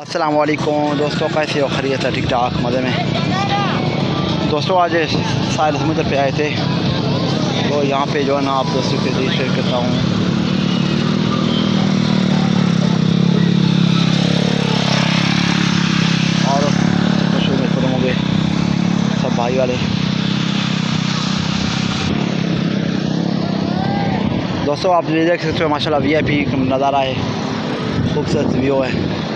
अस्सलाम वालेकुम दोस्तों, कैसे हो? खैरियत है? ठीक ठाक, मज़े में। दोस्तों आज साहिल समुद्र पे आए थे, तो यहाँ पे जो है ना आप दोस्तों के लिए शेयर करता हूँ। और खुश में खत्म हो गए सब भाई वाले। दोस्तों आप ये देख सकते हो माशाल्लाह VIP नज़ारा है, खूबसूरत व्यू है।